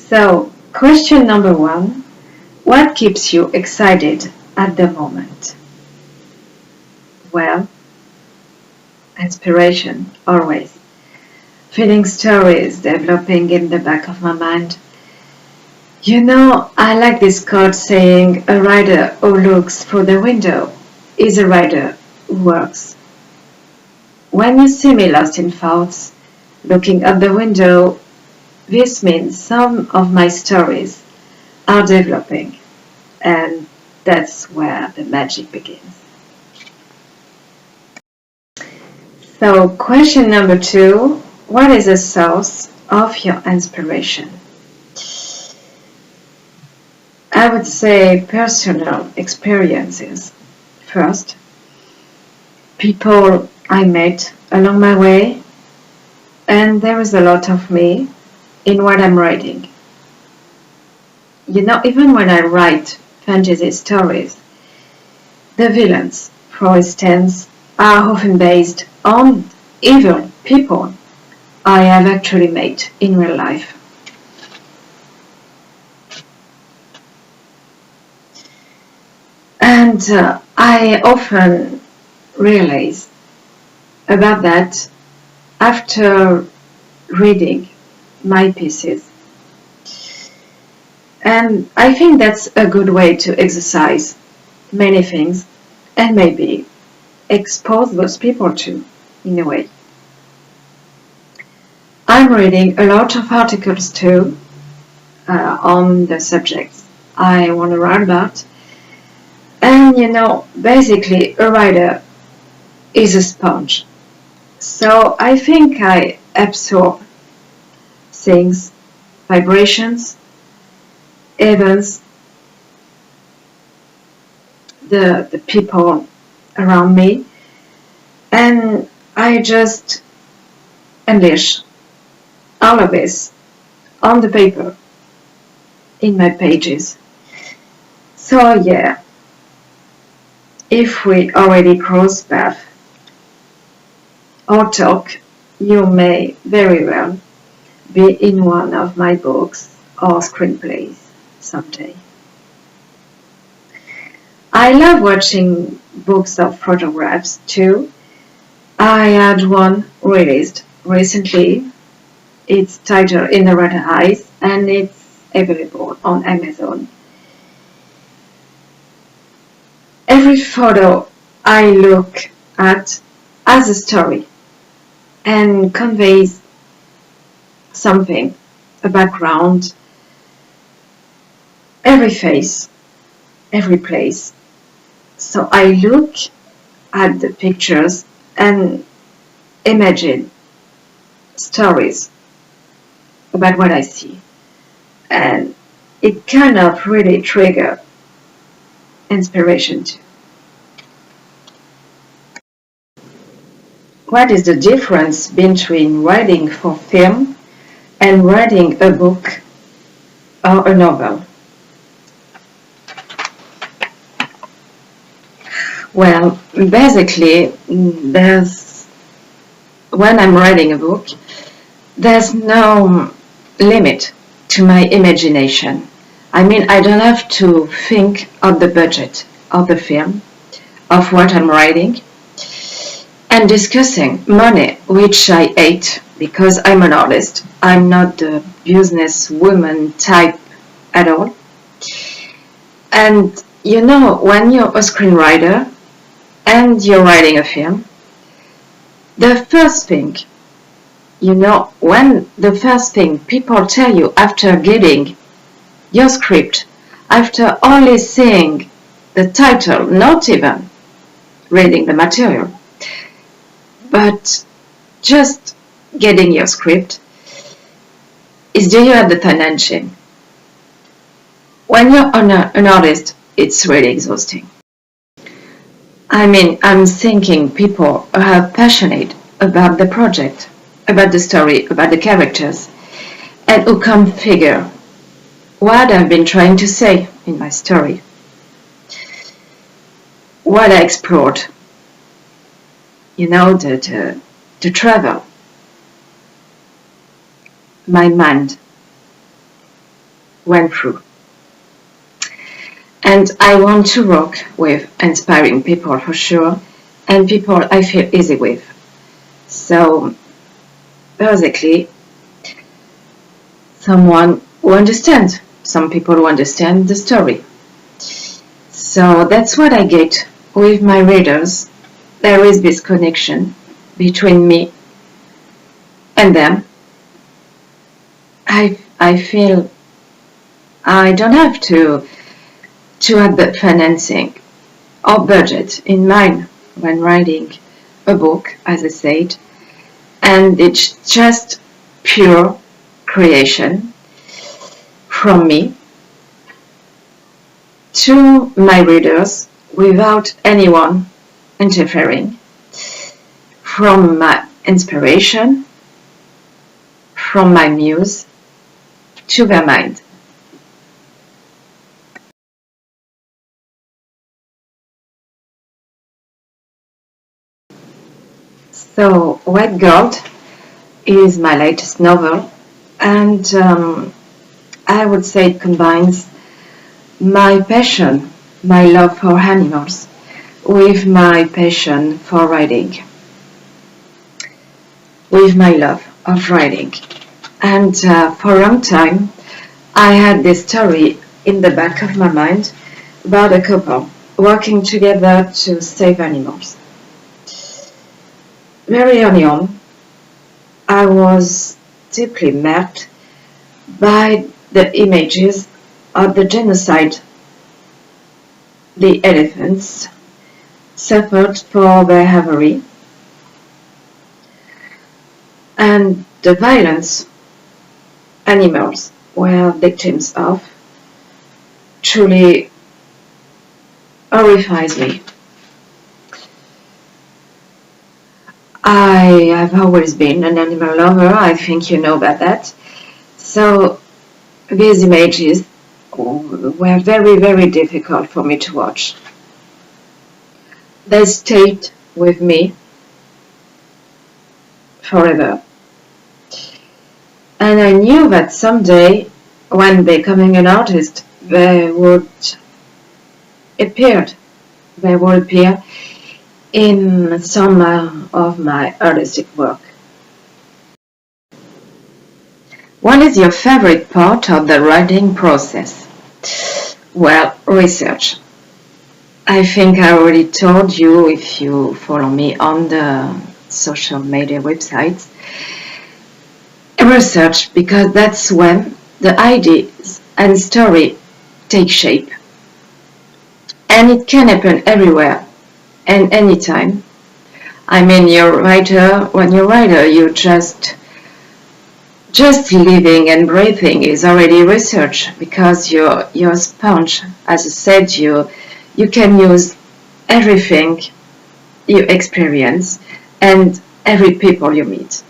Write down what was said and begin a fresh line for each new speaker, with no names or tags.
So, question number 1. What keeps you excited at the moment? Well, inspiration, always. Feeling stories developing in the back of my mind. I like this quote saying, a writer who looks through the window is a writer who works. When you see me lost in thoughts, looking out the window, this means some of my stories are developing, and that's where the magic begins. So, question number 2, what is the source of your inspiration? I would say personal experiences first, people I met along my way, and there is a lot of me in what I'm writing. Even when I write fantasy stories, the villains, for instance, are often based on evil people I have actually met in real life. And I often realize about that after reading my pieces. And I think that's a good way to exercise many things and maybe expose those people to, in a way. I'm reading a lot of articles too on the subjects I want to write about. And basically a writer is a sponge. So I think I absorb things, vibrations, events, the people around me, and I just unleash all of this on the paper in my pages. So yeah, if we already cross paths or talk, you may very well be in one of my books or screenplays someday. I love watching books of photographs too. I had one released recently. It's titled In the Red Eyes and it's available on Amazon. Every photo I look at has a story and conveys something, a background, every face, every place. So I look at the pictures and imagine stories about what I see. And it kind of really triggers inspiration too. What is the difference between writing for film and writing a book or a novel? Well, basically, when I'm writing a book, there's no limit to my imagination. I mean, I don't have to think of the budget of the film, of what I'm writing, and discussing money, which I hate because I'm an artist. I'm not the businesswoman type at all. And when you're a screenwriter and you're writing a film, the first thing, when the first thing people tell you after getting your script, after only seeing the title, not even reading the material, but just getting your script, is do you have the financing? When you're an artist, it's really exhausting. I mean, I'm thinking people are passionate about the project, about the story, about the characters, and who can figure what I've been trying to say in my story, what I explored, the travel, my mind, went through. And I want to work with inspiring people for sure, and people I feel easy with. So basically, someone who understands, some people who understand the story. So that's what I get with my readers. There is this connection between me and them. I feel I don't have to have the financing or budget in mind when writing a book, as I said, and it's just pure creation from me to my readers without anyone interfering, from my inspiration, from my muse to their mind. So, White Gold is my latest novel, and I would say it combines my passion, my love for animals, with my passion for writing, with my love of writing. And for a long time, I had this story in the back of my mind about a couple working together to save animals. Very early on, I was deeply moved by the images of the genocide the elephants suffered for their bravery and the violence animals were victims of truly horrifies me. I have always been an animal lover, I think you know about that. So these images were very, very difficult for me to watch. They stayed with me forever. And I knew that someday, when becoming an artist, they would appear in some of my artistic work. What is your favorite part of the writing process? Well, research. I think I already told you if you follow me on the social media websites. Research, because that's when the ideas and story take shape. And it can happen everywhere and anytime. I mean, when you're a writer, you just living and breathing is already research, because you're a sponge. As I said, you can use everything you experience and every people you meet.